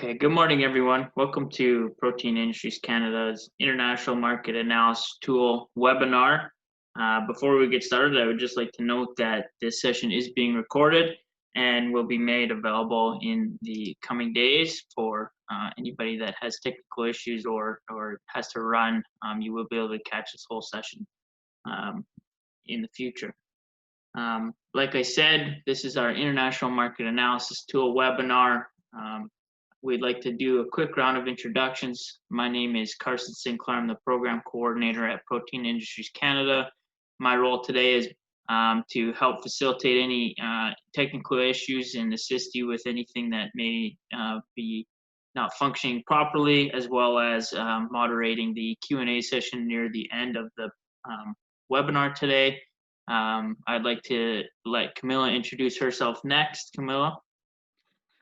Okay, good morning, everyone. Welcome to Protein Industries Canada's International Market Analysis Tool webinar. Before we get started, I would just like to note that this session is being recorded and will be made available in the coming days for anybody that has technical issues or has to run. You will be able to catch this whole session in the future. Like I said, this is our International Market Analysis Tool webinar. We'd like to do a quick round of introductions. My name is Carson Sinclair. I'm the program coordinator at Protein Industries Canada. My role today is to help facilitate any technical issues and assist you with anything that may be not functioning properly, as well as moderating the Q&A session near the end of the webinar today. I'd like to let Camilla introduce herself next. Camilla.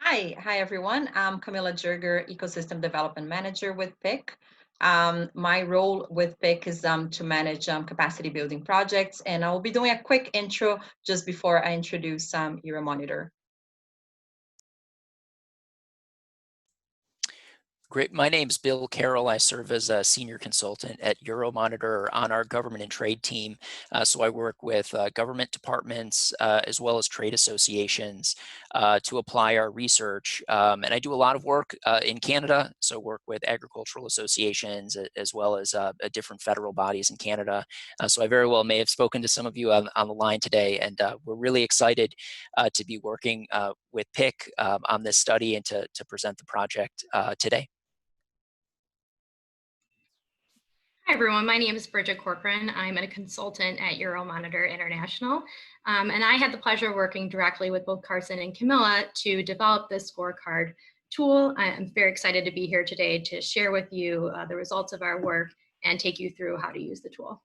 Hi everyone. I'm Camilla Jurger, Ecosystem Development Manager with PIC. My role with PIC is to manage capacity building projects, and I will be doing a quick intro just before I introduce Euromonitor. Great. My name's Bill Carroll. I serve as a senior consultant at Euromonitor on our government and trade team. So I work with government departments as well as trade associations to apply our research. And I do a lot of work in Canada, so work with agricultural associations as well as different federal bodies in Canada. So I very well may have spoken to some of you on the line today, and we're really excited to be working with PIC on this study and to present the project today. Hi everyone, my name is Bridget Corcoran. I'm a consultant at Euromonitor International, and I had the pleasure of working directly with both Carson and Camilla to develop this scorecard tool. I'm very excited to be here today to share with you the results of our work and take you through how to use the tool.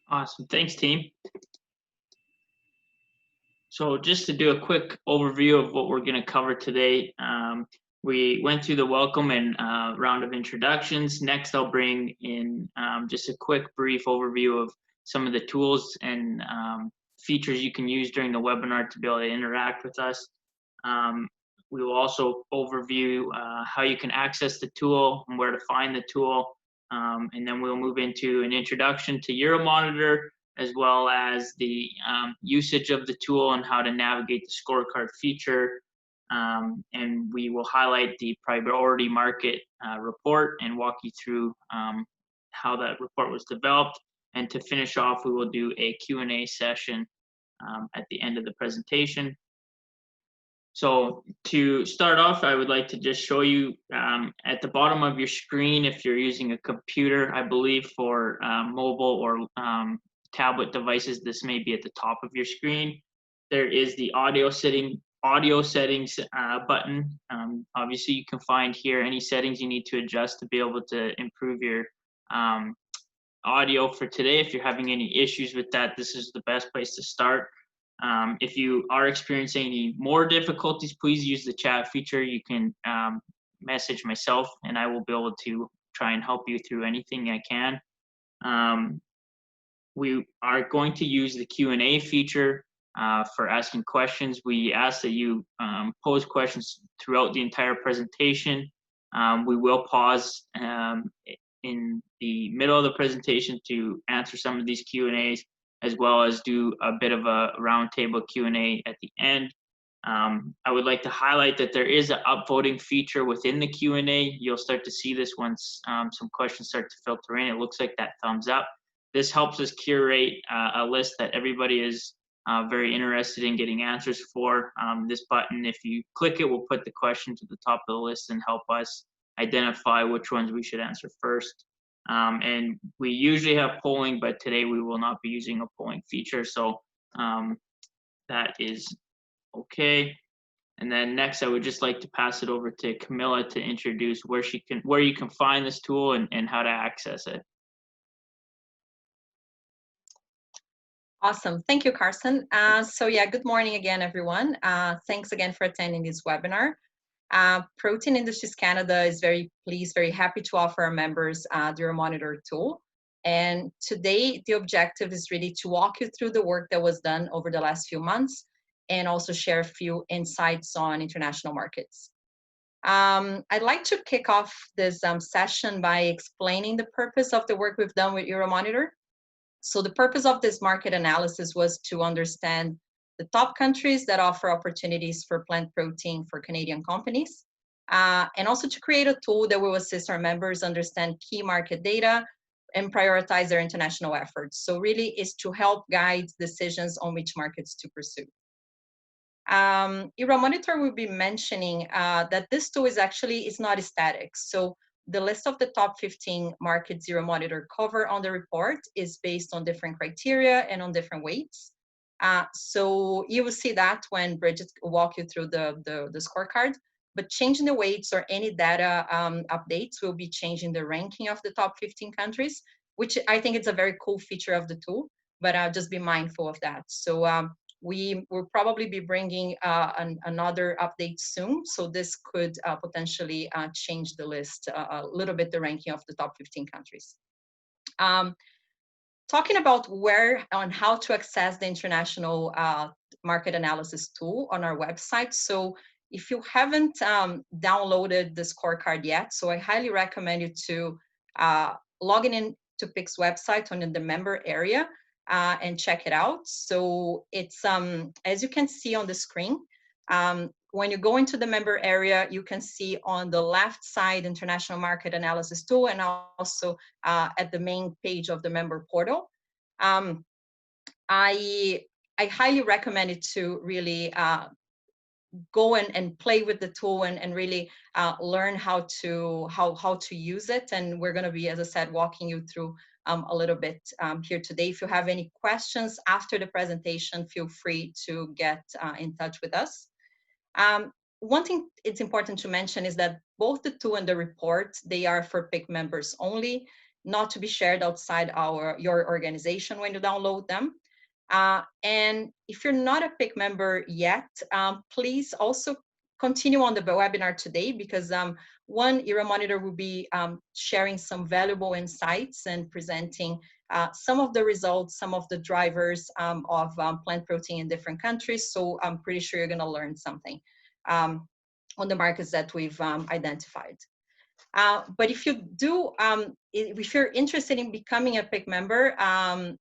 Awesome, thanks team. So just to do a quick overview of what we're going to cover today, we went through the welcome and round of introductions. Next, I'll bring in just a quick brief overview of some of the tools and features you can use during the webinar to be able to interact with us. We will also overview how you can access the tool and where to find the tool. And then we'll move into an introduction to Euromonitor, as well as the usage of the tool and how to navigate the scorecard feature. And we will highlight the priority market report and walk you through how that report was developed. And to finish off, we will do a Q&A session at the end of the presentation. So to start off, I would like to just show you at the bottom of your screen, if you're using a computer, I believe for mobile or tablet devices, this may be at the top of your screen. There is the audio settings button. Obviously, you can find here any settings you need to adjust to be able to improve your audio for today. If you're having any issues with that, this is the best place to start. If you are experiencing any more difficulties, please use the chat feature. You can message myself and I will be able to try and help you through anything I can. We are going to use the Q&A feature for asking questions. We ask that you pose questions throughout the entire presentation. We will pause in the middle of the presentation to answer some of these Q&As, as well as do a bit of a roundtable Q&A at the end. I would like to highlight that there is an upvoting feature within the Q&A. You'll start to see this once some questions start to filter in. It looks like that thumbs up. This helps us curate a list that everybody is very interested in getting answers for. This button, if you click it, will put the question to the top of the list and help us identify which ones we should answer first. And we usually have polling, but today we will not be using a polling feature, so that is okay. And then next, I would just like to pass it over to Camilla to introduce where you can find this tool and how to access it. Awesome. Thank you, Carson. So yeah, good morning again, everyone. Thanks again for attending this webinar. Protein Industries Canada is very pleased, very happy to offer our members the Euromonitor tool. And today, the objective is really to walk you through the work that was done over the last few months and also share a few insights on international markets. I'd like to kick off this session by explaining the purpose of the work we've done with Euromonitor. So the purpose of this market analysis was to understand the top countries that offer opportunities for plant protein for Canadian companies, and also to create a tool that will assist our members understand key market data and prioritize their international efforts. So really is to help guide decisions on which markets to pursue. Euromonitor will be mentioning that this tool is not static. So the list of the top 15 markets Euromonitor cover on the report is based on different criteria and on different weights. So you will see that when Bridget will walk you through the scorecard, but changing the weights or any data updates will be changing the ranking of the top 15 countries, which I think is a very cool feature of the tool, but just be mindful of that. So we will probably be bringing another update soon. So this could potentially change the list a little bit, the ranking of the top 15 countries. Talking about where and how to access the international market analysis tool on our website. So if you haven't downloaded the scorecard yet, so I highly recommend you to log in to PIC's website on the member area and check it out. So it's, as you can see on the screen, when you go into the member area, you can see on the left side International Market Analysis Tool, and also at the main page of the member portal. I highly recommend it to really go and play with the tool and really learn how to use it. And we're going to be, as I said, walking you through a little bit here today. If you have any questions after the presentation, feel free to get in touch with us. One thing it's important to mention is that both the tool and the report, they are for PIC members only, not to be shared outside your organization when you download them. And if you're not a PIC member yet, please also continue on the webinar today, because one, Euromonitor will be sharing some valuable insights and presenting some of the results, some of the drivers of plant protein in different countries. So I'm pretty sure you're going to learn something on the markets that we've identified. But if you do, if you're interested in becoming a PIC member,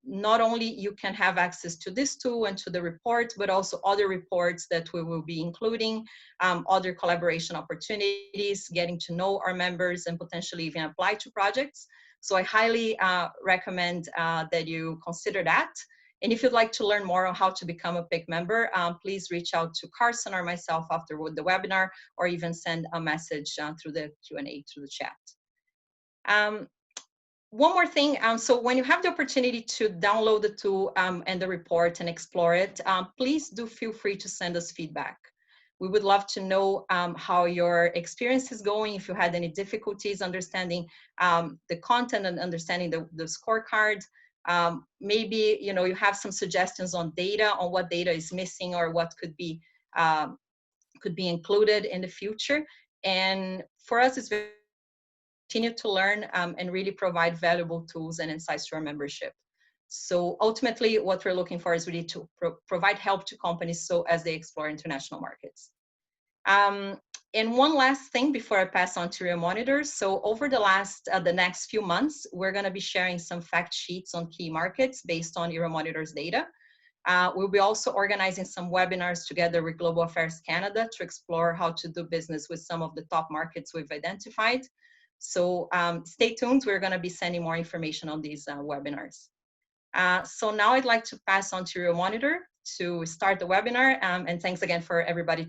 not only you can have access to this tool and to the report, but also other reports that we will be including, other collaboration opportunities, getting to know our members, and potentially even apply to projects. So I highly recommend that you consider that. And if you'd like to learn more on how to become a PIC member, please reach out to Carson or myself after the webinar, or even send a message through the Q&A, through the chat. One more thing, so when you have the opportunity to download the tool and the report and explore it, please do feel free to send us feedback. We would love to know how your experience is going, if you had any difficulties understanding the content and understanding the scorecard. Maybe you have some suggestions on data, on what data is missing or what could be included in the future. And for us, it's very continue to learn and really provide valuable tools and insights to our membership. So ultimately, what we're looking for is really to provide help to companies so as they explore international markets. And one last thing before I pass on to Euromonitor. So over the next few months, we're going to be sharing some fact sheets on key markets based on Euromonitor's data. We'll be also organizing some webinars together with Global Affairs Canada to explore how to do business with some of the top markets we've identified. So stay tuned. We're going to be sending more information on these webinars. So now I'd like to pass on to Euromonitor to start the webinar. And thanks again for everybody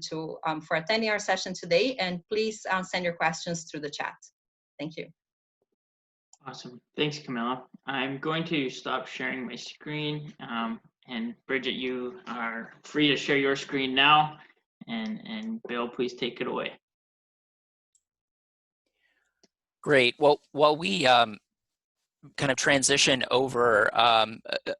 for attending our session today. And please send your questions through the chat. Thank you. Awesome. Thanks, Camilla. I'm going to stop sharing my screen. And Bridget, you are free to share your screen now. And Bill, please take it away. Great. Well, while we kind of transition over,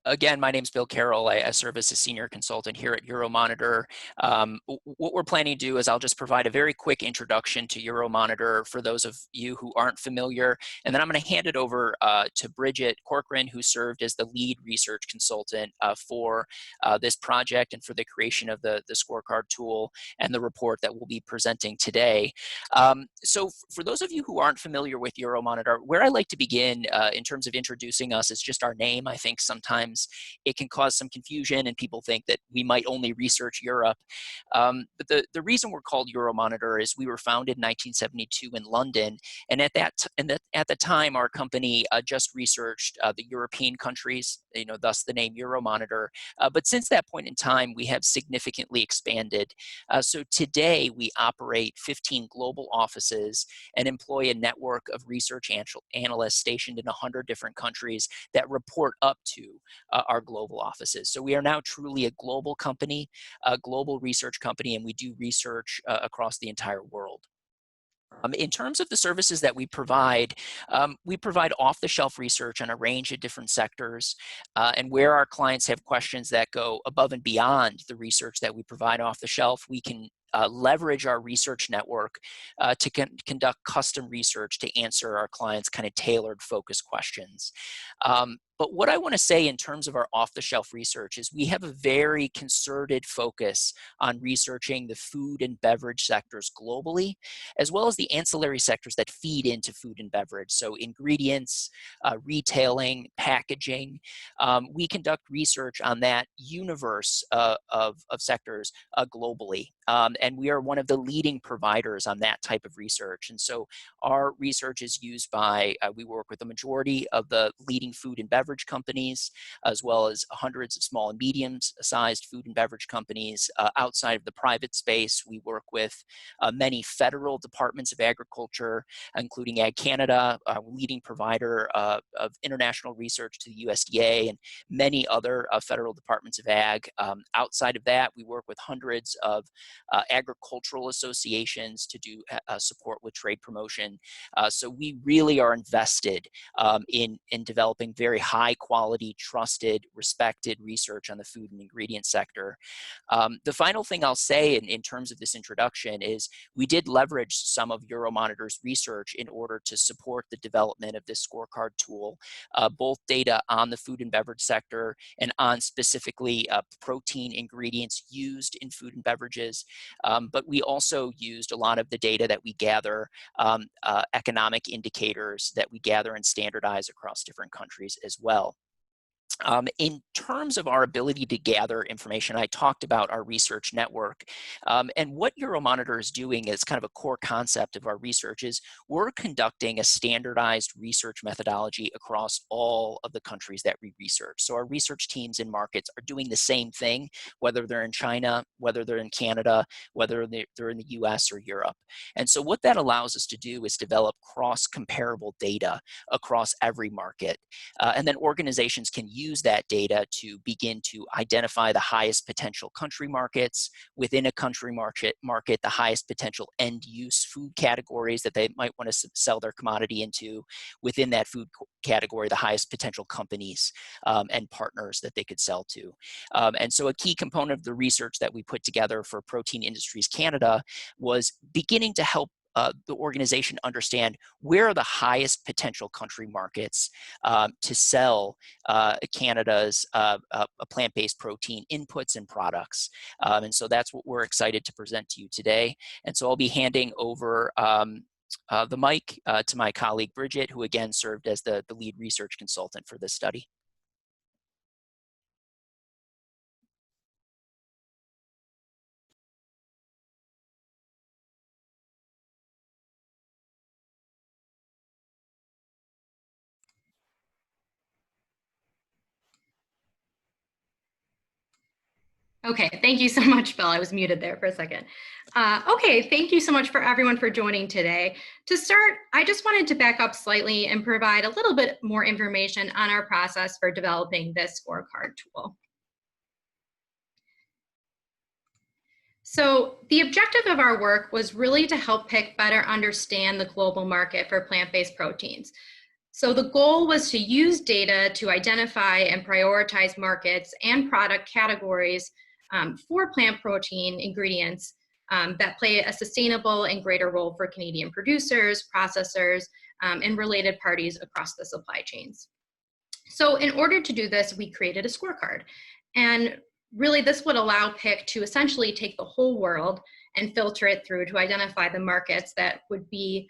again, my name's Bill Carroll. I serve as a senior consultant here at Euromonitor. What we're planning to do is I'll just provide a very quick introduction to Euromonitor for those of you who aren't familiar, and then I'm going to hand it over to Bridget Corcoran, who served as the lead research consultant for this project and for the creation of the Scorecard Tool and the report that we'll be presenting today. So for those of you who aren't familiar with Euromonitor, where I like to begin in terms of introducing us is just our name. I think sometimes it can cause some confusion and people think that we might only research Europe. But the reason we're called Euromonitor is we were founded in 1972 in London, and at the time our company just researched the European countries, thus the name Euromonitor. But since that point in time, we have significantly expanded. So today we operate 15 global offices and employ a network of research analysts stationed in 100 different countries that report up to our global offices. So we are now truly a global company, a global research company, and we do research across the entire world. In terms of the services that we provide off-the-shelf research on a range of different sectors, and where our clients have questions that go above and beyond the research that we provide off the shelf, we can leverage our research network to conduct custom research to answer our clients' kind of tailored focus questions. But what I want to say in terms of our off-the-shelf research is we have a very concerted focus on researching the food and beverage sectors globally, as well as the ancillary sectors that feed into food and beverage. So ingredients, retailing, packaging. We conduct research on that universe of sectors globally. And we are one of the leading providers on that type of research. And so our research is used by, we work with the majority of the leading food and beverage companies, as well as hundreds of small and medium-sized food and beverage companies. Outside of the private space, we work with many federal departments of agriculture, including Ag Canada, a leading provider of international research to the USDA, and many other federal departments of ag. Outside of that, we work with hundreds of agricultural associations to do support with trade promotion. So we really are invested in developing very high quality, trusted, respected research on the food and ingredient sector. The final thing I'll say in terms of this introduction is we did leverage some of Euromonitor's research in order to support the development of this scorecard tool, both data on the food and beverage sector and on specifically protein ingredients used in food and beverages. But we also used a lot of the data that we gather, economic indicators that we gather and standardize across different countries as well. In terms of our ability to gather information, I talked about our research network. And what Euromonitor is doing is kind of a core concept of our research is we're conducting a standardized research methodology across all of the countries that we research. So our research teams in markets are doing the same thing, whether they're in China, whether they're in Canada, whether they're in the US or Europe. And so what that allows us to do is develop cross-comparable data across every market. And then organizations can use that data to begin to identify the highest potential country markets, within a country market, the highest potential end use food categories that they might want to sell their commodity into, within that food category, the highest potential companies and partners that they could sell to. And so a key component of the research that we put together for Protein Industries Canada was beginning to help the organization understand where are the highest potential country markets to sell Canada's plant-based protein inputs and products. And so that's what we're excited to present to you today. And so I'll be handing over the mic to my colleague Bridget, who again served as the lead research consultant for this study. Okay, thank you so much, Bill. I was muted there for a second. Okay, thank you so much for everyone for joining today. To start, I just wanted to back up slightly and provide a little bit more information on our process for developing this scorecard tool. So the objective of our work was really to help PIC better understand the global market for plant-based proteins. So the goal was to use data to identify and prioritize markets and product categories for plant protein ingredients that play a sustainable and greater role for Canadian producers, processors, and related parties across the supply chains. So in order to do this, we created a scorecard. And really this would allow PIC to essentially take the whole world and filter it through to identify the markets that would be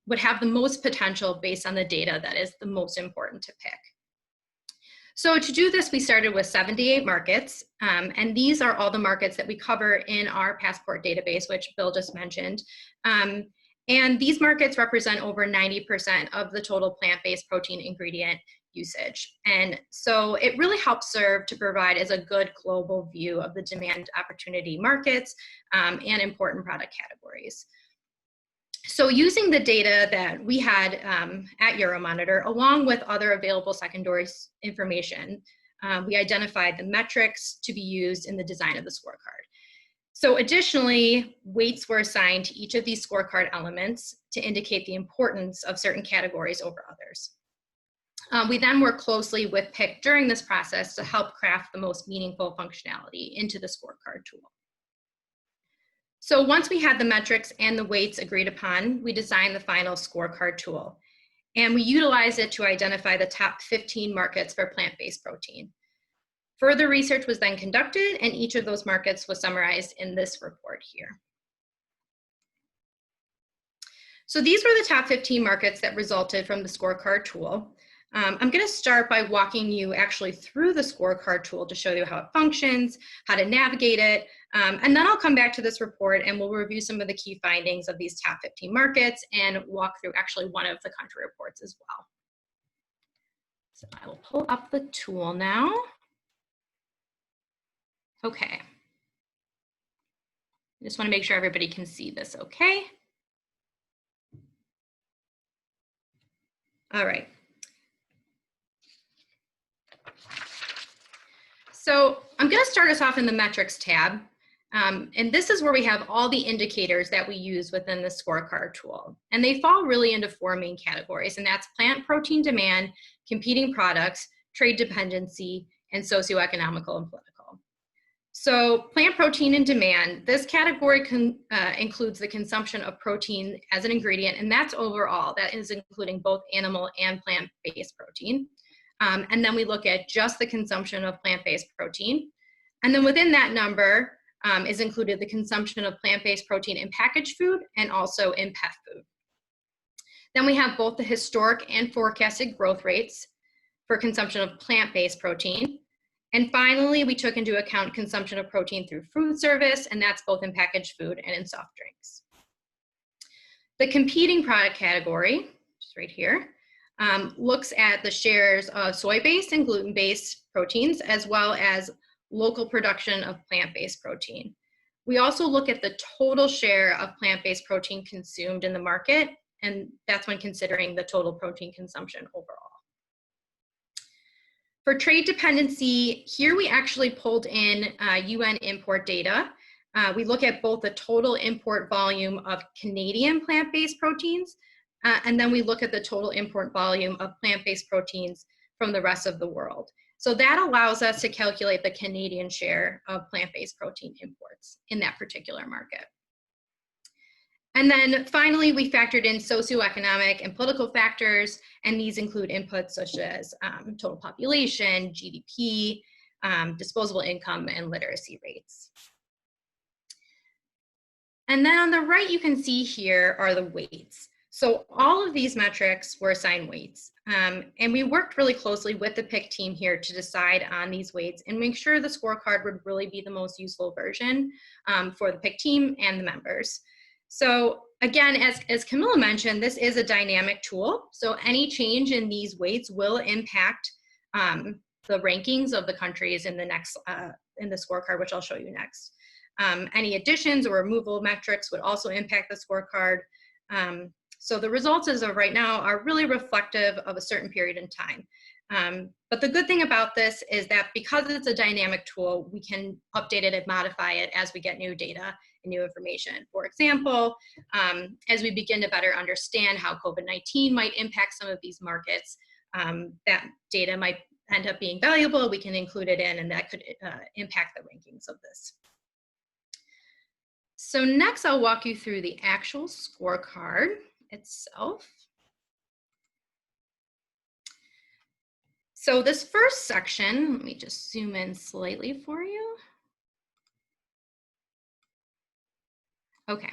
would have the most potential based on the data that is the most important to PIC. So to do this, we started with 78 markets, and these are all the markets that we cover in our passport database, which Bill just mentioned. And these markets represent over 90% of the total plant-based protein ingredient usage. And so it really helps serve to provide as a good global view of the demand opportunity markets and important product categories. So using the data that we had at Euromonitor, along with other available secondary information, we identified the metrics to be used in the design of the scorecard. So additionally, weights were assigned to each of these scorecard elements to indicate the importance of certain categories over others. We then worked closely with PIC during this process to help craft the most meaningful functionality into the scorecard tool. So once we had the metrics and the weights agreed upon, we designed the final scorecard tool. And we utilized it to identify the top 15 markets for plant-based protein. Further research was then conducted, and each of those markets was summarized in this report here. So these were the top 15 markets that resulted from the scorecard tool. I'm going to start by walking you actually through the scorecard tool to show you how it functions, how to navigate it, and then I'll come back to this report and we'll review some of the key findings of these top 15 markets and walk through actually one of the country reports as well. So I will pull up the tool now. Okay. I just want to make sure everybody can see this okay. All right. So I'm going to start us off in the metrics tab. And this is where we have all the indicators that we use within the scorecard tool. And they fall really into four main categories, and that's plant protein demand, competing products, trade dependency, and socioeconomical and political. So plant protein and demand, this category includes the consumption of protein as an ingredient, and that's overall. That is including both animal and plant-based protein. And then we look at just the consumption of plant-based protein. And then within that number is included the consumption of plant-based protein in packaged food and also in pet food. Then we have both the historic and forecasted growth rates for consumption of plant-based protein. And finally, we took into account consumption of protein through food service, and that's both in packaged food and in soft drinks. The competing product category, which is right here, looks at the shares of soy-based and gluten-based proteins, as well as local production of plant-based protein. We also look at the total share of plant-based protein consumed in the market, and that's when considering the total protein consumption overall. For trade dependency, here we actually pulled in UN import data. We look at both the total import volume of Canadian plant-based proteins, and then we look at the total import volume of plant-based proteins from the rest of the world. So that allows us to calculate the Canadian share of plant-based protein imports in that particular market. And then finally, we factored in socioeconomic and political factors, and these include inputs such as total population, GDP, disposable income, and literacy rates. And then on the right, you can see here are the weights. So all of these metrics were assigned weights, and we worked really closely with the PIC team here to decide on these weights and make sure the scorecard would really be the most useful version for the PIC team and the members. So again, as Camilla mentioned, this is a dynamic tool. So any change in these weights will impact the rankings of the countries in the next in the scorecard, which I'll show you next. Any additions or removal metrics would also impact the scorecard. So the results as of right now are really reflective of a certain period in time. But the good thing about this is that because it's a dynamic tool, we can update it and modify it as we get new data and new information. For example, as we begin to better understand how COVID-19 might impact some of these markets, that data might end up being valuable. We can include it in, and that could impact the rankings of this. So next, I'll walk you through the actual scorecard itself. So this first section, let me just zoom in slightly for you. Okay,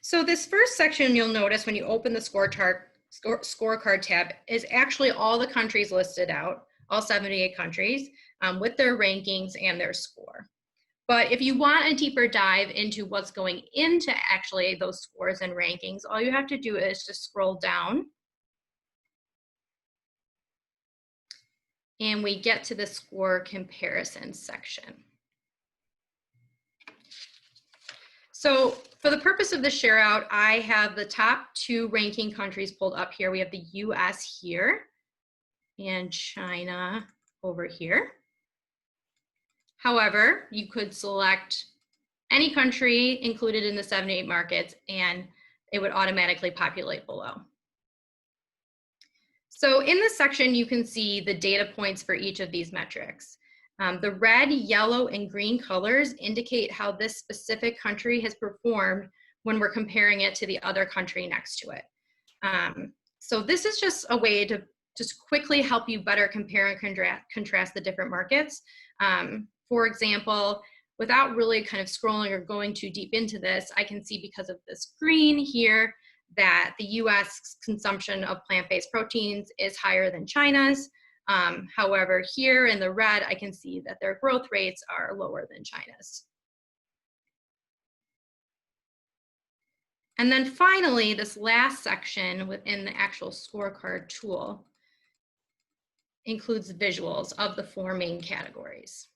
so this first section, you'll notice when you open the scorecard tab, is actually all the countries listed out, all 78 countries, with their rankings and their score. But if you want a deeper dive into what's going into actually those scores and rankings, all you have to do is just scroll down. And we get to the score comparison section. So for the purpose of the share out, I have the top 2 ranking countries pulled up here. We have the US here and China over here. However, you could select any country included in the 78 markets and it would automatically populate below. So in this section, you can see the data points for each of these metrics. The red, yellow, and green colors indicate how this specific country has performed when we're comparing it to the other country next to it. So this is just a way to just quickly help you better compare and contrast the different markets. For example, without really kind of scrolling or going too deep into this, I can see because of this green here that the US consumption of plant-based proteins is higher than China's. However, here in the red, I can see that their growth rates are lower than China's. And then finally, this last section within the actual scorecard tool includes visuals of the 4 main categories.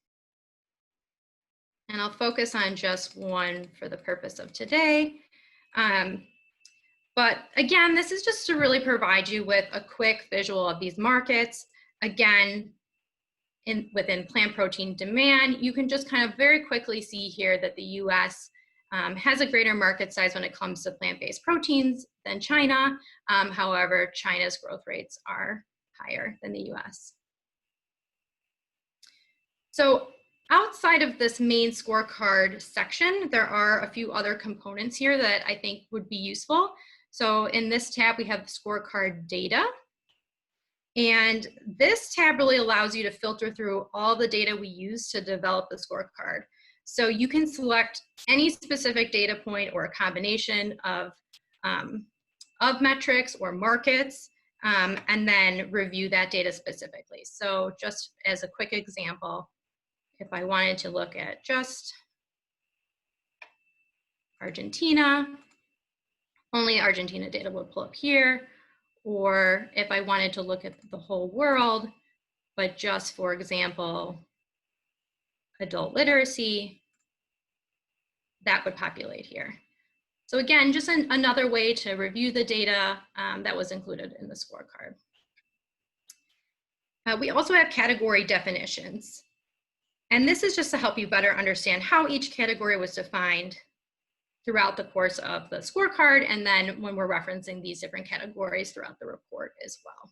And I'll focus on just one for the purpose of today. But again, this is just to really provide you with a quick visual of these markets. Again, within plant protein demand, you can just kind of very quickly see here that the US has a greater market size when it comes to plant-based proteins than China. However, China's growth rates are higher than the US. So outside of this main scorecard section, there are a few other components here that I think would be useful. So in this tab, we have scorecard data. And this tab really allows you to filter through all the data we use to develop the scorecard. So you can select any specific data point or a combination of metrics or markets, and then review that data specifically. So just as a quick example, if I wanted to look at just Argentina, only Argentina data would pull up here. Or if I wanted to look at the whole world, but just, for example, adult literacy, that would populate here. So again, just another way to review the data that was included in the scorecard. We also have category definitions. And this is just to help you better understand how each category was defined throughout the course of the scorecard, and then when we're referencing these different categories throughout the report as well.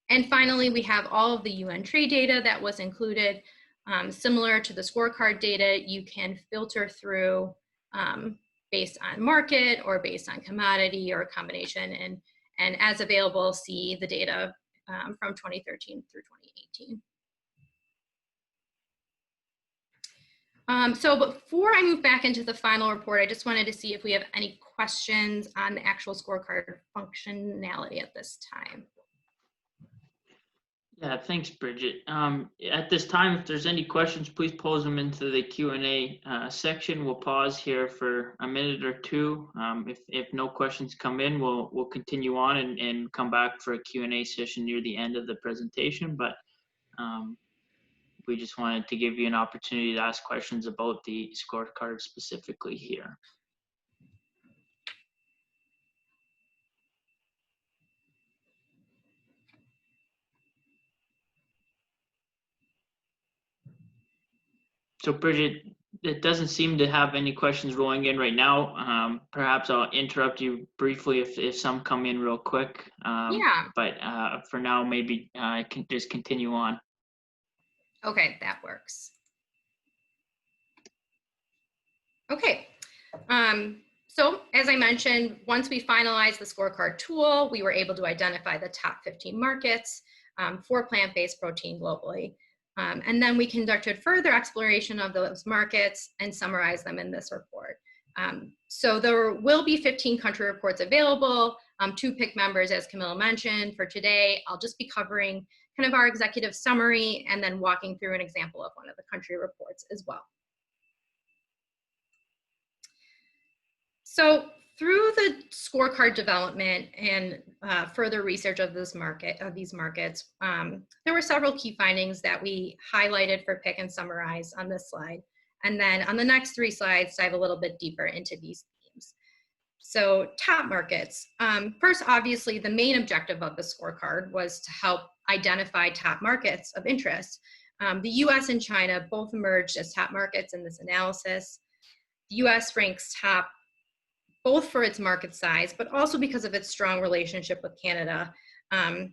And finally, we have all of the UN trade data that was included. Similar to the scorecard data, you can filter through based on market or based on commodity or a combination, and as available, see the data from 2013 through 2018. So before I move back into the final report, I just wanted to see if we have any questions on the actual scorecard functionality at this time. Yeah, thanks, Bridget. At this time, if there's any questions, please pose them into the Q&A section. We'll pause here for a minute or two. If no questions come in, we'll continue on and come back for a Q&A session near the end of the presentation. But we just wanted to give you an opportunity to ask questions about the scorecard specifically here. So Bridget, it doesn't seem to have any questions rolling in right now. Perhaps I'll interrupt you briefly if some come in real quick. Yeah. But for now, maybe I can just continue on. Okay, that works. Okay. So as I mentioned, once we finalized the scorecard tool, we were able to identify the top 15 markets for plant-based protein globally. And then we conducted further exploration of those markets and summarized them in this report. So there will be 15 country reports available to PIC members, as Camilla mentioned. For today, I'll just be covering kind of our executive summary and then walking through an example of one of the country reports as well. So through the scorecard development and further research of these markets, there were several key findings that we highlighted for PIC and summarized on this slide. And then on the next 3 slides, dive a little bit deeper into these themes. So top markets. First, obviously, the main objective of the scorecard was to help identify top markets of interest. The US and China both emerged as top markets in this analysis. The US ranks top both for its market size, but also because of its strong relationship with Canada, as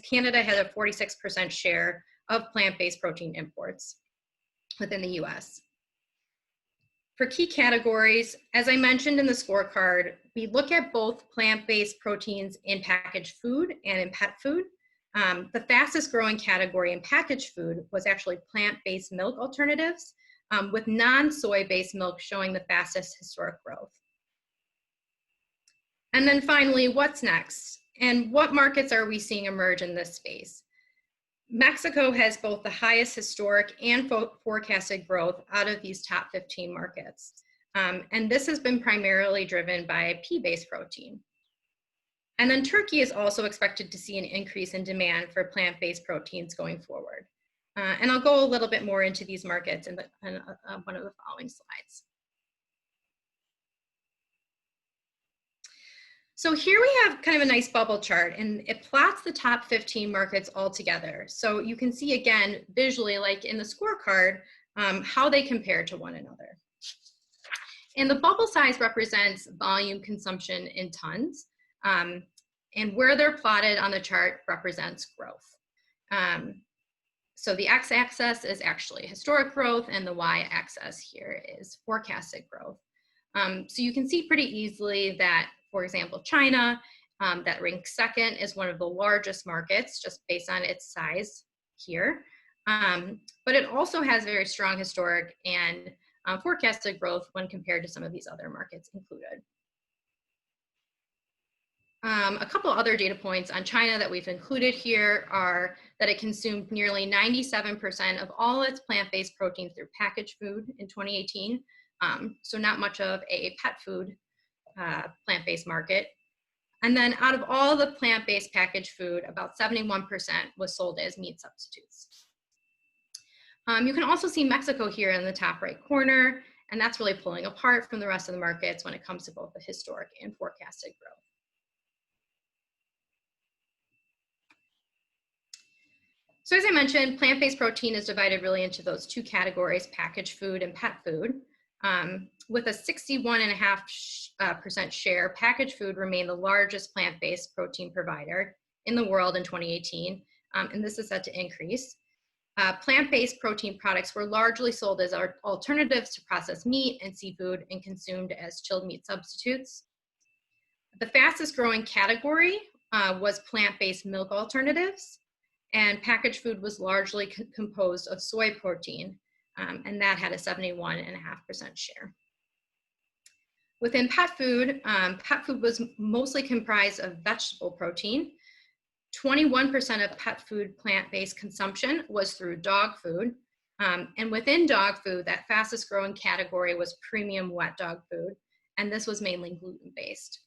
Canada had a 46% share of plant-based protein imports within the US. For key categories, as I mentioned in the scorecard, we look at both plant-based proteins in packaged food and in pet food. The fastest growing category in packaged food was actually plant-based milk alternatives, with non-soy-based milk showing the fastest historic growth. And then finally, what's next? And what markets are we seeing emerge in this space? Mexico has both the highest historic and forecasted growth out of these top 15 markets. And this has been primarily driven by pea-based protein. And then Turkey is also expected to see an increase in demand for plant-based proteins going forward. And I'll go a little bit more into these markets in one of the following slides. So here we have kind of a nice bubble chart, and it plots the top 15 markets all together. So you can see again, visually, like in the scorecard, how they compare to one another. And the bubble size represents volume consumption in tons, and where they're plotted on the chart represents growth. So the x-axis is actually historic growth, and the y-axis here is forecasted growth. So you can see pretty easily that, for example, China, that ranks second, is one of the largest markets just based on its size here. But it also has very strong historic and forecasted growth when compared to some of these other markets included. A couple other data points on China that we've included here are that it consumed nearly 97% of all its plant-based protein through packaged food in 2018. So not much of a pet food plant-based market. And then out of all the plant-based packaged food, about 71% was sold as meat substitutes. You can also see Mexico here in the top right corner, and that's really pulling apart from the rest of the markets when it comes to both the historic and forecasted growth. So as I mentioned, plant-based protein is divided really into those 2 categories, packaged food and pet food. With a 61.5% share, packaged food remained the largest plant-based protein provider in the world in 2018, and this is set to increase. Plant-based protein products were largely sold as alternatives to processed meat and seafood and consumed as chilled meat substitutes. The fastest growing category was plant-based milk alternatives, and packaged food was largely composed of soy protein, and that had a 71.5% share. Within pet food was mostly comprised of vegetable protein. 21% of pet food plant-based consumption was through dog food. And within dog food, that fastest growing category was premium wet dog food, and this was mainly gluten-based.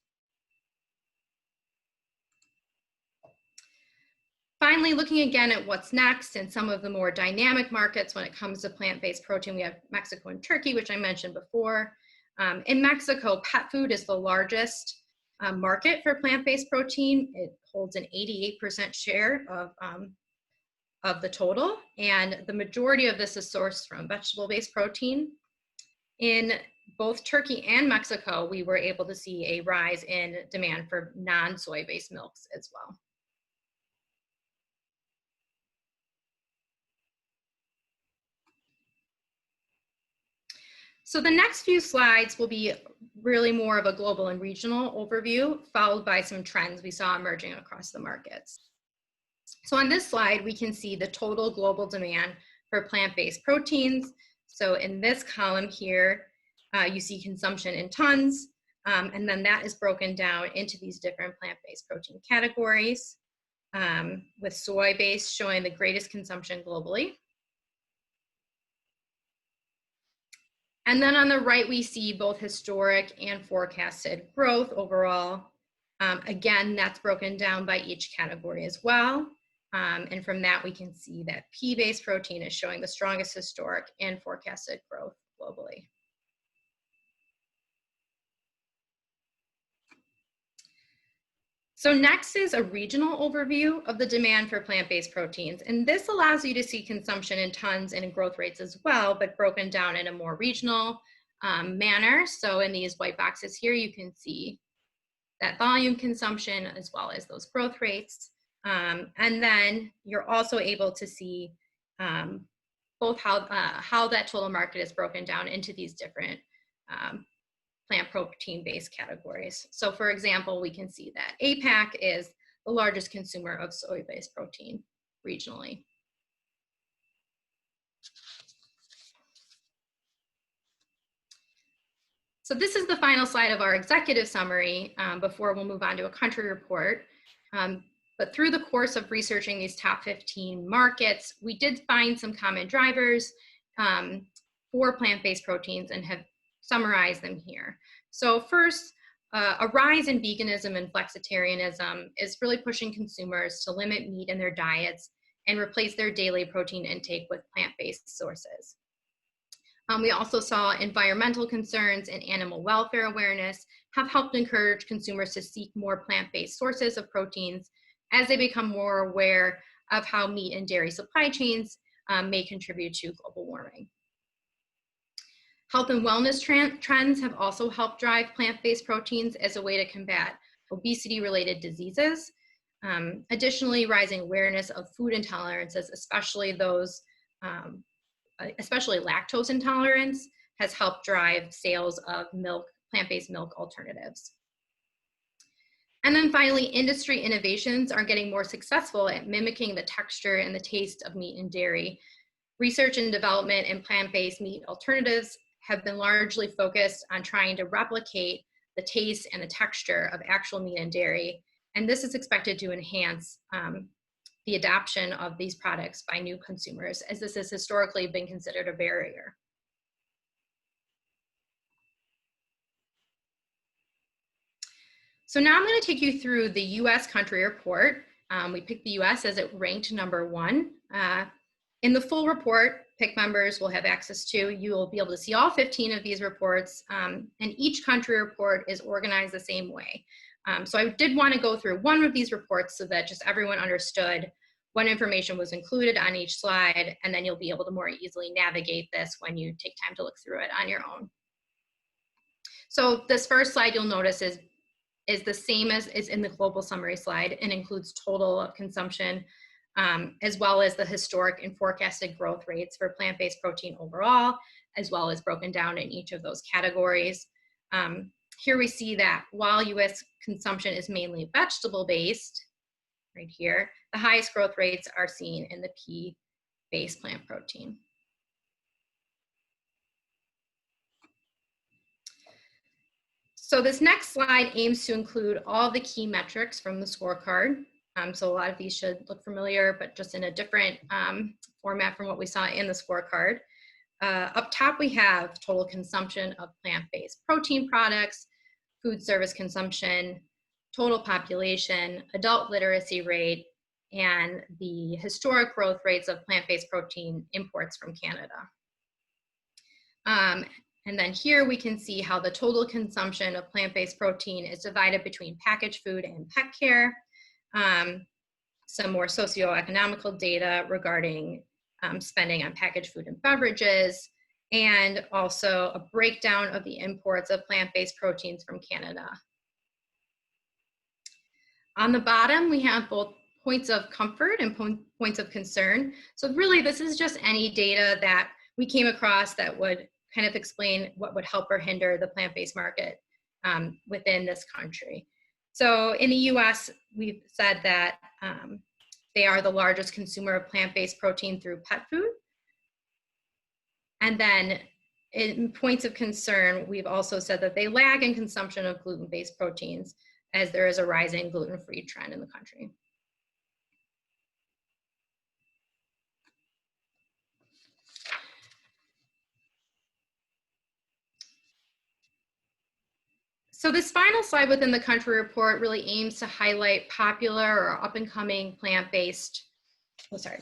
Finally, looking again at what's next and some of the more dynamic markets when it comes to plant-based protein, we have Mexico and Turkey, which I mentioned before. In Mexico, pet food is the largest market for plant-based protein. It holds an 88% share of of the total, and the majority of this is sourced from vegetable-based protein. In both Turkey and Mexico, we were able to see a rise in demand for non-soy-based milks as well. So the next few slides will be really more of a global and regional overview, followed by some trends we saw emerging across the markets. So on this slide, we can see the total global demand for plant-based proteins. So in this column here, you see consumption in tons, and then that is broken down into these different plant-based protein categories, with soy-based showing the greatest consumption globally. And then on the right, we see both historic and forecasted growth overall. Again, that's broken down by each category as well. And from that, we can see that pea-based protein is showing the strongest historic and forecasted growth globally. So next is a regional overview of the demand for plant-based proteins. And this allows you to see consumption in tons and in growth rates as well, but broken down in a more regional manner. So in these white boxes here, you can see that volume consumption as well as those growth rates. And then you're also able to see both how that total market is broken down into these different plant protein-based categories. So for example, we can see that APAC is the largest consumer of soy-based protein regionally. So this is the final slide of our executive summary before we'll move on to a country report. But through the course of researching these top 15 markets, we did find some common drivers for plant-based proteins and have summarized them here. So first, a rise in veganism and flexitarianism is really pushing consumers to limit meat in their diets and replace their daily protein intake with plant-based sources. We also saw environmental concerns and animal welfare awareness have helped encourage consumers to seek more plant-based sources of proteins as they become more aware of how meat and dairy supply chains may contribute to global warming. Health and wellness trends have also helped drive plant-based proteins as a way to combat obesity-related diseases. Additionally, rising awareness of food intolerances, especially those, especially lactose intolerance, has helped drive sales of milk, plant-based milk alternatives. And then finally, industry innovations are getting more successful at mimicking the texture and the taste of meat and dairy. Research and development in plant-based meat alternatives have been largely focused on trying to replicate the taste and the texture of actual meat and dairy. And this is expected to enhance the adoption of these products by new consumers, as this has historically been considered a barrier. So now I'm going to take you through the US country report. We picked the US as it ranked #1. In the full report, PIC members will have access to, you will be able to see all 15 of these reports, and each country report is organized the same way. So I did want to go through one of these reports so that just everyone understood what information was included on each slide, and then you'll be able to more easily navigate this when you take time to look through it on your own. So this first slide you'll notice is the same as is in the global summary slide and includes total of consumption, as well as the historic and forecasted growth rates for plant-based protein overall, as well as broken down in each of those categories. Here we see that while US consumption is mainly vegetable-based, right here, the highest growth rates are seen in the pea-based plant protein. So this next slide aims to include all the key metrics from the scorecard. So a lot of these should look familiar, but just in a different format from what we saw in the scorecard. Up top, we have total consumption of plant-based protein products, food service consumption, total population, adult literacy rate, and the historic growth rates of plant-based protein imports from Canada. And then here we can see how the total consumption of plant-based protein is divided between packaged food and pet care. some more socioeconomical data regarding spending on packaged food and beverages, and also a breakdown of the imports of plant-based proteins from Canada. On the bottom, we have both points of comfort and points of concern. So really, this is just any data that we came across that would kind of explain what would help or hinder the plant-based market within this country. So in the US, we've said that they are the largest consumer of plant-based protein through pet food. And then in points of concern, we've also said that they lag in consumption of gluten-based proteins, as there is a rising gluten-free trend in the country. So this final slide within the country report really aims to highlight popular or up-and-coming plant-based, oh, sorry,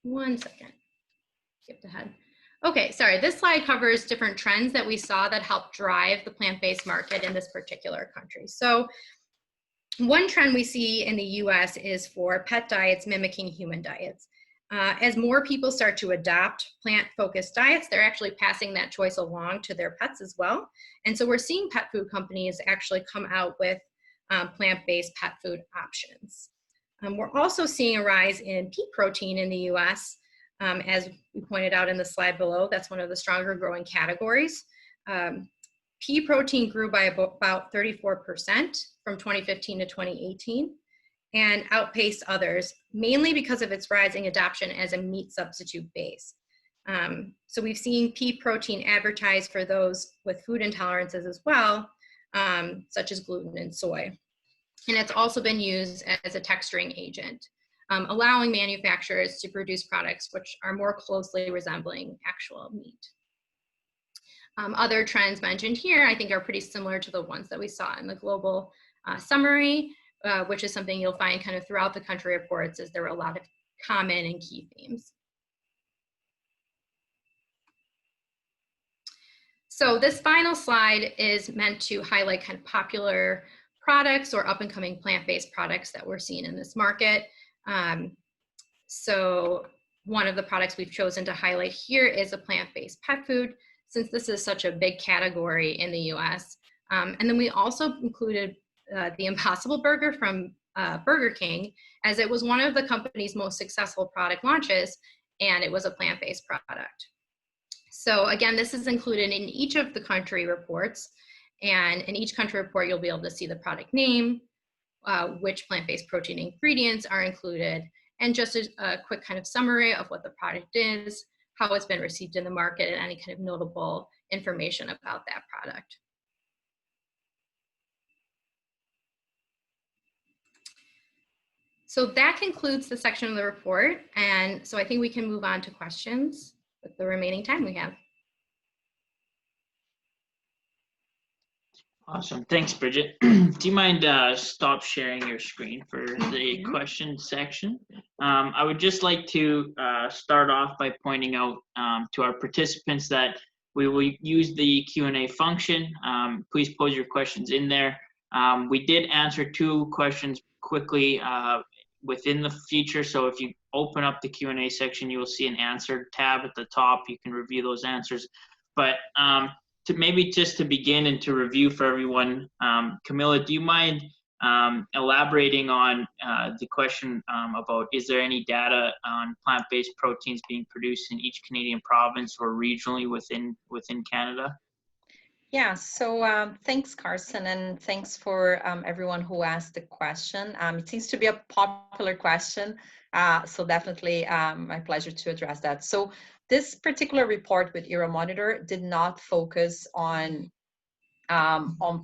one second, skipped ahead. Okay, sorry, this slide covers different trends that we saw that helped drive the plant-based market in this particular country. So one trend we see in the US is for pet diets mimicking human diets. As more people start to adopt plant-focused diets, they're actually passing that choice along to their pets as well. And so we're seeing pet food companies actually come out with plant-based pet food options. We're also seeing a rise in pea protein in the US. As we pointed out in the slide below, that's one of the stronger growing categories. Pea protein grew by about 34% from 2015 to 2018 and outpaced others, mainly because of its rising adoption as a meat substitute base. So we've seen pea protein advertised for those with food intolerances as well, such as gluten and soy. And it's also been used as a texturing agent, allowing manufacturers to produce products which are more closely resembling actual meat. Other trends mentioned here, I think, are pretty similar to the ones that we saw in the global summary, which is something you'll find kind of throughout the country reports, as there were a lot of common and key themes. So this final slide is meant to highlight kind of popular products or up and coming plant-based products that we're seeing in this market. So one of the products we've chosen to highlight here is a plant-based pet food, since this is such a big category in the US. And then we also included the Impossible Burger from Burger King, as it was one of the company's most successful product launches, and it was a plant-based product. So again, this is included in each of the country reports, and in each country report, you'll be able to see the product name, which plant-based protein ingredients are included, and just a quick kind of summary of what the product is, how it's been received in the market, and any kind of notable information about that product. So that concludes the section of the report. And so I think we can move on to questions with the remaining time we have. Awesome. Thanks, Bridget. Do you mind stop sharing your screen for the question section? I would just like to start off by pointing out to our participants that we will use the Q&A function. Please pose your questions in there. We did answer 2 questions quickly within the feature. So if you open up the Q&A section, you will see an answer tab at the top. You can review those answers. But to maybe just to begin and to review for everyone, Camilla, do you mind elaborating on the question about, is there any data on plant-based proteins being produced in each Canadian province or regionally within Canada? Yeah, so thanks, Carson, and thanks for everyone who asked the question. It seems to be a popular question, so definitely my pleasure to address that. So this particular report with Euromonitor did not focus on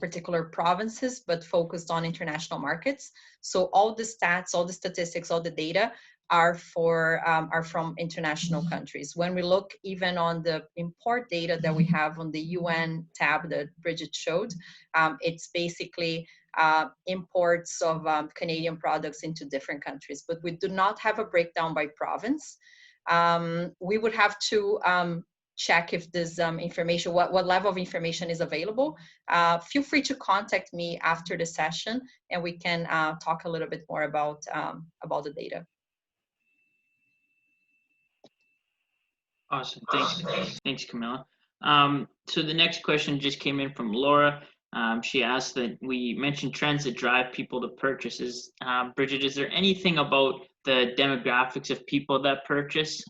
particular provinces, but focused on international markets. So all the stats, all the statistics, all the data are from international countries. When we look even on the import data that we have on the UN tab that Bridget showed, it's basically imports of Canadian products into different countries, but we do not have a breakdown by province. We would have to check if this information, what level of information is available, feel free to contact me after the session, and we can talk a little bit more about the data. Awesome. Thanks, Camilla. So the next question just came in from Laura. She asked that we mentioned trends that drive people to purchases. Bridget, is there anything about the demographics of people that purchase,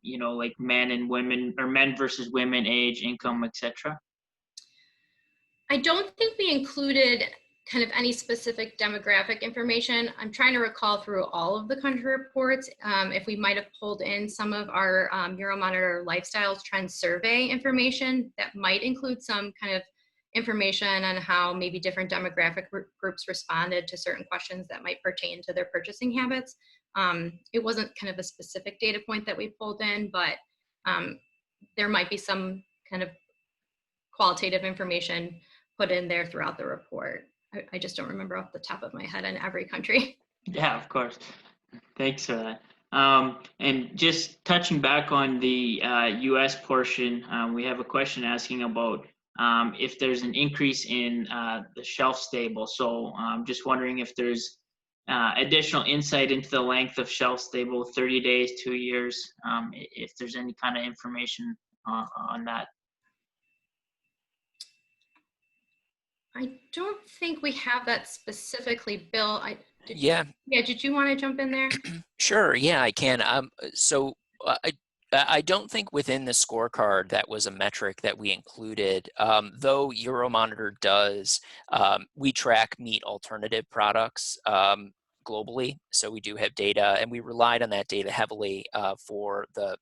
you know, like men and women, or men versus women, age, income, etc.? I don't think we included kind of any specific demographic information. I'm trying to recall through all of the country reports if we might have pulled in some of our Euromonitor lifestyle trend survey information that might include some kind of information on how maybe different demographic groups responded to certain questions that might pertain to their purchasing habits. It wasn't kind of a specific data point that we pulled in, but there might be some kind of qualitative information put in there throughout the report. I just don't remember off the top of my head in every country. Yeah, of course. Thanks for that. And just touching back on the US portion, we have a question asking about if there's an increase in the Shelfstable. So just wondering if there's additional insight into the length of Shelfstable, 30 days, 2 years, if there's any kind of information on that. I don't think we have that specifically, Bill. Yeah. Yeah, did you want to jump in there? Sure, yeah, I can. So I don't think within the scorecard that was a metric that we included, though Euromonitor does. We track meat alternative products globally, so we do have data, and we relied on that data heavily for the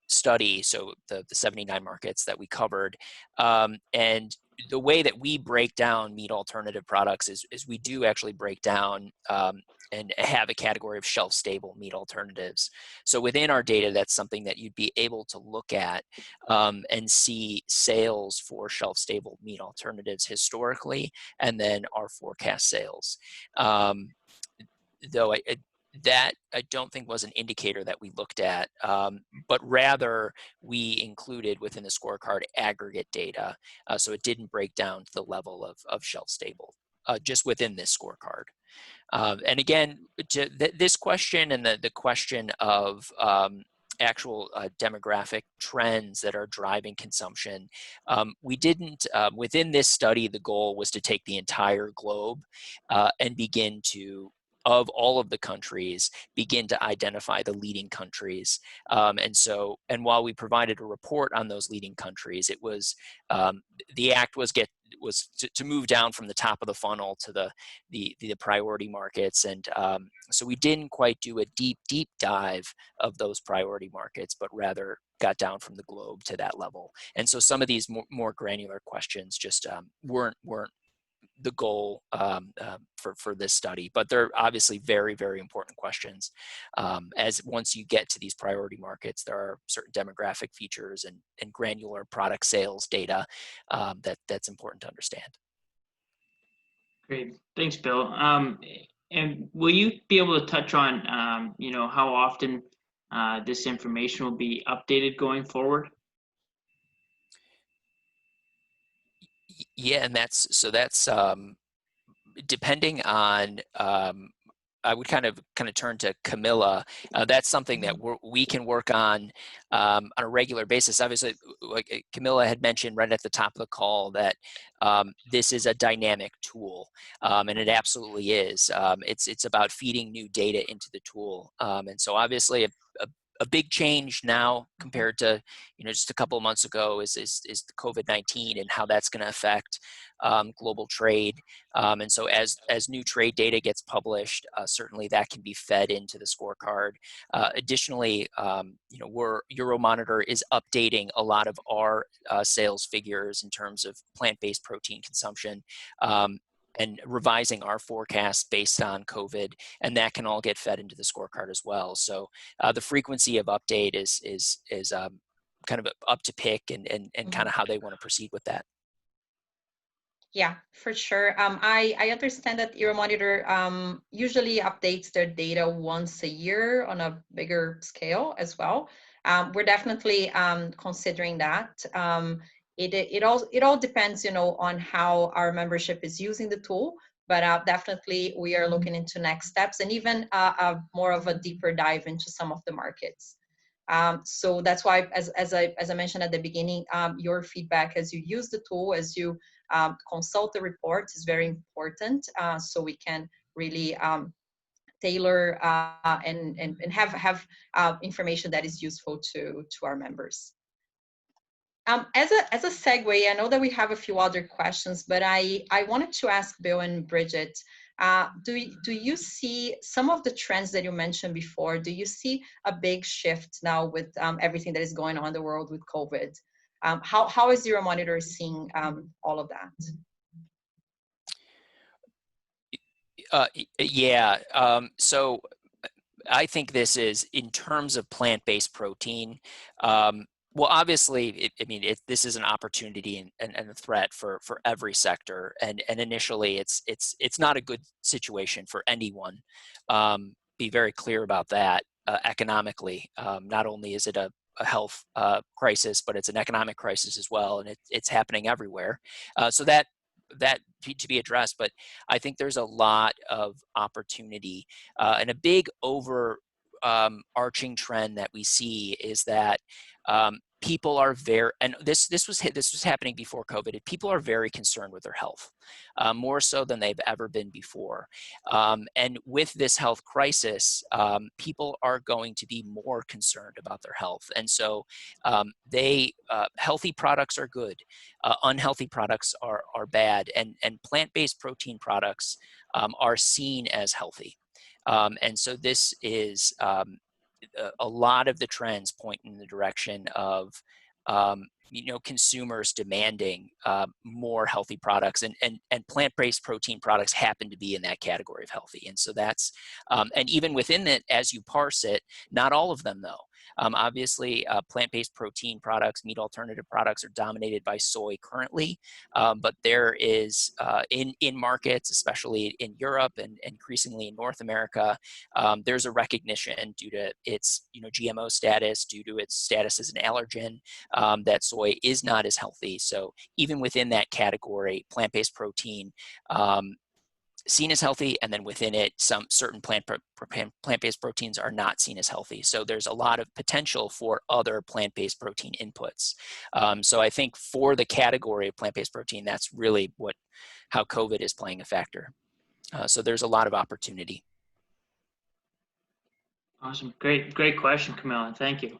study, so the 79 markets that we covered. And the way that we break down meat alternative products is we do actually break down and have a category of shelf-stable meat alternatives. So within our data, that's something that you'd be able to look at and see sales for shelf-stable meat alternatives historically, and then our forecast sales. Though that I don't think was an indicator that we looked at, but rather we included within the scorecard aggregate data, so it didn't break down to the level of shelf stable, just within this scorecard. And again, to this question and the question of actual demographic trends that are driving consumption, we didn't, within this study, the goal was to take the entire globe and begin to, of all of the countries, begin to identify the leading countries. And while we provided a report on those leading countries, it was, the act was to move down from the top of the funnel to the priority markets. And so we didn't quite do a deep dive of those priority markets, but rather got down from the globe to that level. And so some of these more granular questions just weren't the goal for this study, but they're obviously very, very important questions. As once you get to these priority markets, there are certain demographic features and granular product sales data that's important to understand. Great, thanks, Bill. And will you be able to touch on, you know, how often this information will be updated going forward? Yeah, and that's depending on, I would kind of turn to Camilla. That's something that we can work on a regular basis. Obviously, like Camilla had mentioned right at the top of the call, that this is a dynamic tool, and it absolutely is. It's about feeding new data into the tool, and so obviously a big change now compared to, you know, just a couple of months ago is the COVID-19 and how that's going to affect global trade. And so as new trade data gets published, certainly that can be fed into the scorecard. Additionally, you know, Euromonitor is updating a lot of our sales figures in terms of plant-based protein consumption, and revising our forecast based on COVID, and that can all get fed into the scorecard as well. So the frequency of update is kind of up to PIC and kind of how they want to proceed with that. Yeah, for sure. I understand that Euromonitor usually updates their data once a year on a bigger scale as well. we're definitely considering that. It all depends, on how our membership is using the tool, but definitely we are looking into next steps and even more of a deeper dive into some of the markets. So that's why, as I mentioned at the beginning, your feedback as you use the tool, as you consult the reports, is very important. So we can really tailor and have information that is useful to our members. As a segue, I know that we have a few other questions, but I wanted to ask Bill and Bridget, do you see some of the trends that you mentioned before? Do you see a big shift now with everything that is going on in the world with COVID? How is Euromonitor seeing all of that? Yeah, so I think this is, in terms of plant-based protein, well, obviously, this is an opportunity and a threat for every sector, and initially, it's not a good situation for anyone. Be very clear about that. Economically, not only is it a health crisis, but it's an economic crisis as well, and it's happening everywhere. So that to be addressed, but I think there's a lot of opportunity, and a big arching trend that we see is that people are and this was happening before COVID. People are very concerned with their health, more so than they've ever been before. And with this health crisis, people are going to be more concerned about their health. And so healthy products are good, unhealthy products are bad, and plant-based protein products are seen as healthy. And so this is a lot of the trends point in the direction of consumers demanding more healthy products, and plant-based protein products happen to be in that category of healthy. And so that's and even within it, as you parse it, not all of them though. Obviously, plant-based protein products, meat alternative products, are dominated by soy currently, but there is in markets, especially in Europe and increasingly in North America, there's a recognition due to its GMO status, due to its status as an allergen, that soy is not as healthy. So even within that category, plant-based protein seen as healthy, and then within it, some certain plant-based proteins are not seen as healthy. So there's a lot of potential for other plant-based protein inputs. So I think for the category of plant-based protein, that's really how COVID is playing a factor. So there's a lot of opportunity. Awesome, great question, Camilla. Thank you.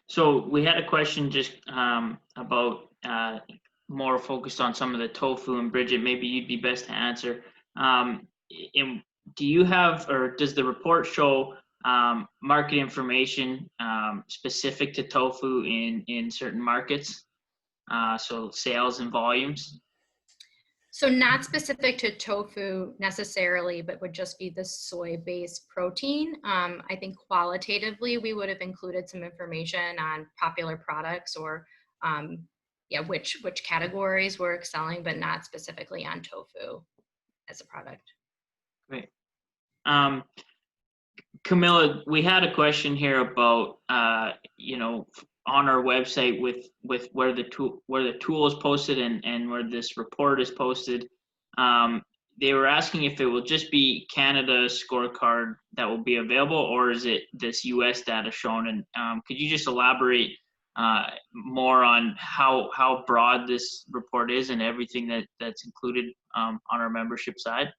So we had a question just about more focused on some of the tofu, and Bridget, maybe you'd be best to answer. Do you have, or does the report show market information specific to tofu in certain markets? So sales and volumes? So not specific to tofu necessarily, but would just be the soy-based protein. I think qualitatively, we would have included some information on popular products or which categories were excelling, but not specifically on tofu as a product. Great. Camilla, we had a question here about, on our website with where the tool is posted and where this report is posted. They were asking if it will just be Canada scorecard that will be available, or is it this US data shown? And could you just elaborate more on how broad this report is and everything that's included on our membership side?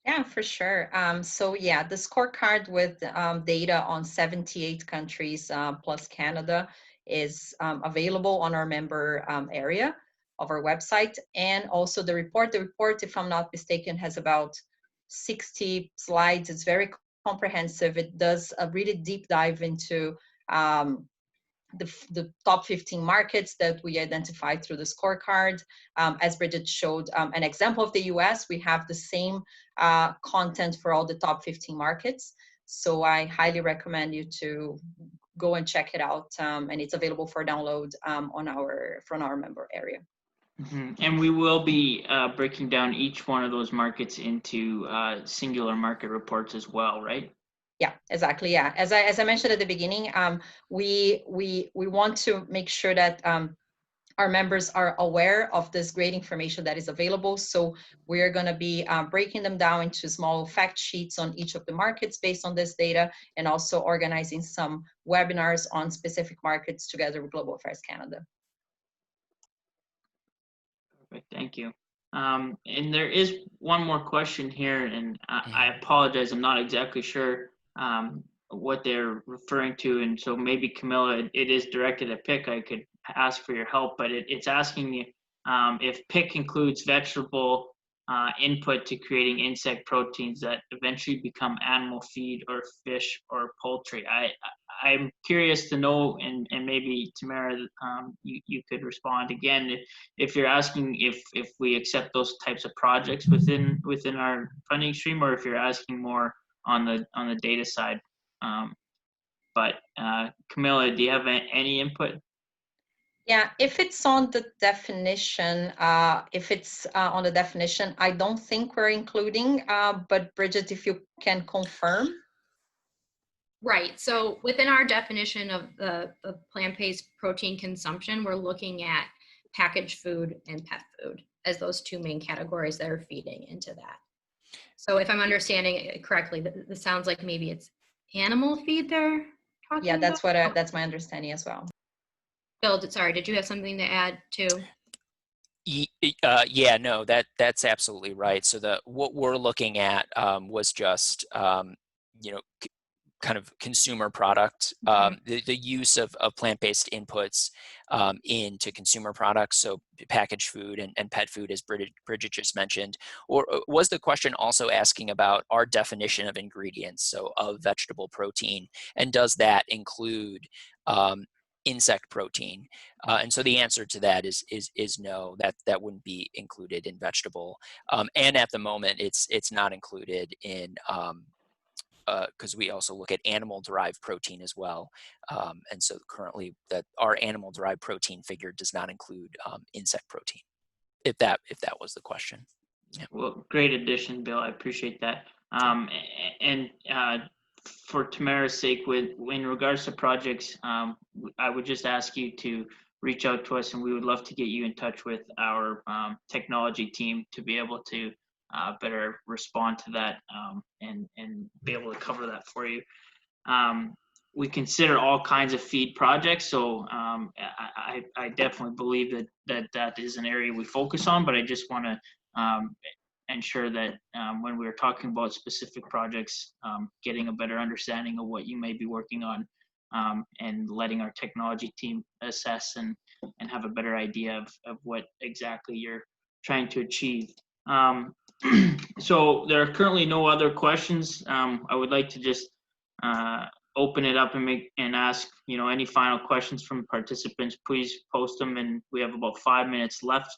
Yeah, for sure. So yeah, the scorecard with data on 78 countries plus Canada is available on our member area of our website. And also the report, if I'm not mistaken, has about 60 slides. It's very comprehensive. It does a really deep dive into the top 15 markets that we identified through the scorecard. As Bridget showed an example of the US, we have the same content for all the top 15 markets. So I highly recommend you to go and check it out. And it's available for download from our member area. Mm-hmm. And we will be breaking down each one of those markets into singular market reports as well, right? Yeah, exactly. Yeah, as I mentioned at the beginning, we want to make sure that our members are aware of this great information that is available. So we're going to be breaking them down into small fact sheets on each of the markets based on this data, and also organizing some webinars on specific markets together with Global Affairs Canada. Perfect, thank you. And there is one more question here, and I apologize, I'm not exactly sure what they're referring to, and so maybe Camilla, it is directed at PIC. I could ask for your help, but it's asking you if PIC includes vegetable input to creating insect proteins that eventually become animal feed or fish or poultry. I'm curious to know, and maybe Tamara, you could respond again if you're asking if we accept those types of projects within our funding stream, or if you're asking more on the data side. But Camilla, do you have any input? Yeah, if it's on the definition, I don't think we're including, but Bridget, if you can confirm. Right, so within our definition of the plant-based protein consumption, we're looking at packaged food and pet food as those two main categories that are feeding into that. So if I'm understanding it correctly, this sounds like maybe it's animal feed they're talking Yeah, that's about? that's my understanding as well. Bill, sorry, did you have something to add too? Yeah, no, that's absolutely right. So what we're looking at was just you know, kind of consumer product, the use of plant-based inputs into consumer products, so packaged food and pet food, as Bridget just mentioned. Or was the question also asking about our definition of ingredients, so of vegetable protein, and does that include insect protein? And so the answer to that is no, that wouldn't be included in vegetable. And at the moment, it's not included in because we also look at animal-derived protein as well. And so currently our animal-derived protein figure does not include insect protein, if that was the question. Yeah. Well, great addition, Bill. I appreciate that. And for Tamara's sake, in regards to projects, I would just ask you to reach out to us, and we would love to get you in touch with our technology team to be able to better respond to that and be able to cover that for you. We consider all kinds of feed projects, so I definitely believe that is an area we focus on, but I just want to ensure that when we're talking about specific projects, getting a better understanding of what you may be working on, and letting our technology team assess and have a better idea of what exactly you're trying to achieve. So there are currently no other questions. I would like to just open it up and ask, any final questions from participants. Please post them, and we have about 5 minutes left.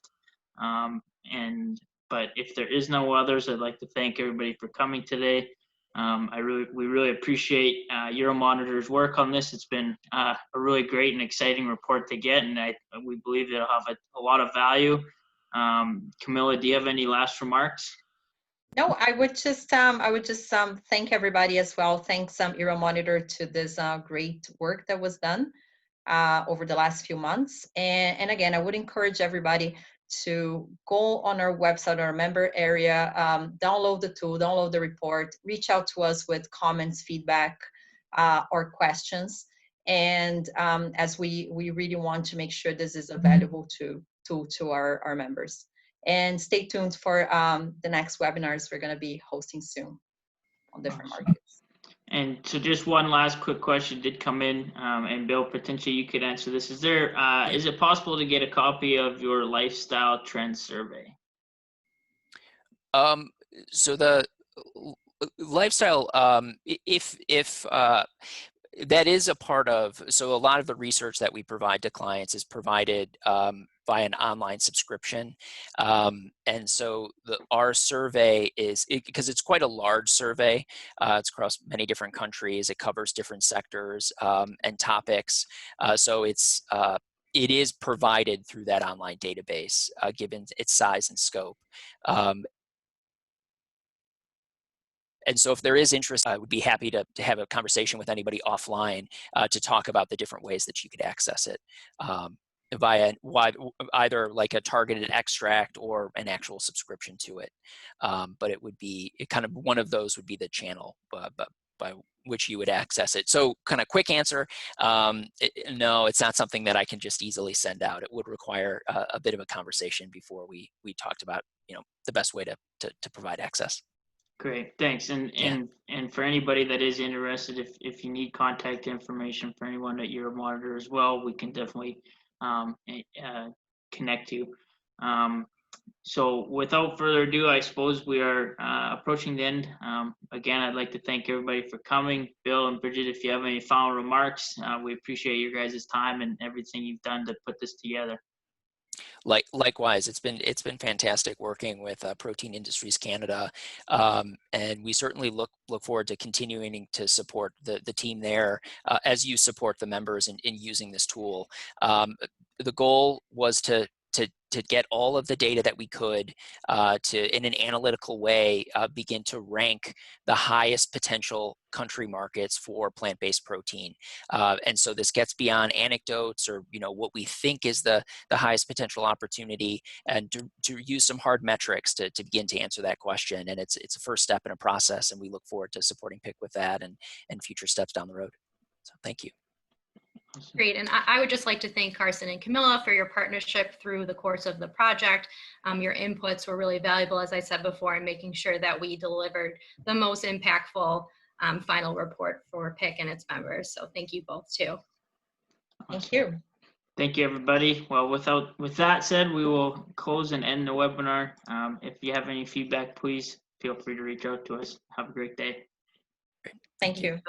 But if there is no others, I'd like to thank everybody for coming today. We really appreciate Euromonitor's work on this. It's been a really great and exciting report to get, and we believe it'll have a lot of value. Camilla, do you have any last remarks? No, I would just thank everybody as well. Thanks Euromonitor to this great work that was done over the last few months. And again, I would encourage everybody to go on our website, our member area, download the tool, download the report, reach out to us with comments, feedback, or questions. And as we really want to make sure this is a valuable tool to our members. And stay tuned for the next webinars we're going to be hosting soon on different markets. And so just one last quick question did come in, and Bill, potentially you could answer this. Is it possible to get a copy of your lifestyle trend survey? So the lifestyle, if that is a part of, so a lot of the research that we provide to clients is provided by an online subscription. And so our survey is, because it's quite a large survey, it's across many different countries, it covers different sectors and topics. So it is provided through that online database, given its size and scope. And so if there is interest, I would be happy to have a conversation with anybody offline to talk about the different ways that you could access it via either like a targeted extract or an actual subscription to it. But it would be kind of one of those would be the channel by which you would access it. So kind of quick answer, no, it's not something that I can just easily send out. It would require a bit of a conversation before we talked about, the best way to provide access. Great, thanks. And for anybody that is interested, if you need contact information for anyone at Euromonitor as well, we can definitely connect you. So without further ado, I suppose we are approaching the end. Again, I'd like to thank everybody for coming. Bill and Bridget, if you have any final remarks, we appreciate your guys' time and everything you've done to put this together. Likewise, it's been fantastic working with Protein Industries Canada, and we certainly look forward to continuing to support the team there as you support the members in using this tool. The goal was to get all of the data that we could to, in an analytical way, begin to rank the highest potential country markets for plant-based protein. And so this gets beyond anecdotes or what we think is the highest potential opportunity, and to use some hard metrics to begin to answer that question. And it's a first step in a process, and we look forward to supporting PIC with that and future steps down the road. So thank you. Great, and I would just like to thank Carson and Camilla for your partnership through the course of the project. Your inputs were really valuable, as I said before, in making sure that we delivered the most impactful final report for PIC and its members. So thank you both too. Thank you. Thank you, everybody. Well, with that said, we will close and end the webinar. If you have any feedback, please feel free to reach out to us. Have a great day. Thank you.